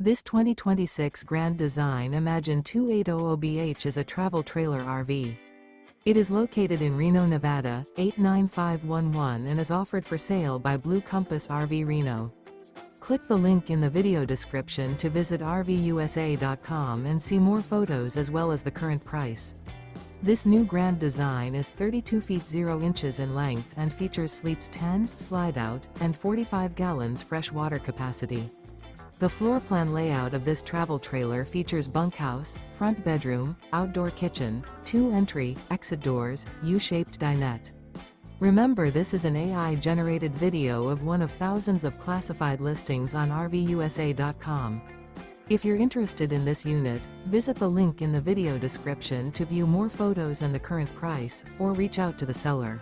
This 2026 Grand Design Imagine 2800BH is a travel trailer RV. It is located in Reno, Nevada, 89511 and is offered for sale by Blue Compass RV Reno. Click the link in the video description to visit RVUSA.com and see more photos as well as the current price. This new Grand Design is 32 feet 0 inches in length and features sleeps 10, slide-out, and 45 gallons fresh water capacity. The floor plan layout of this travel trailer features bunkhouse, front bedroom, outdoor kitchen, 2 entry, exit doors, U-shaped dinette. Remember, this is an AI-generated video of one of thousands of classified listings on RVUSA.com. If you're interested in this unit, visit the link in the video description to view more photos and the current price, or reach out to the seller.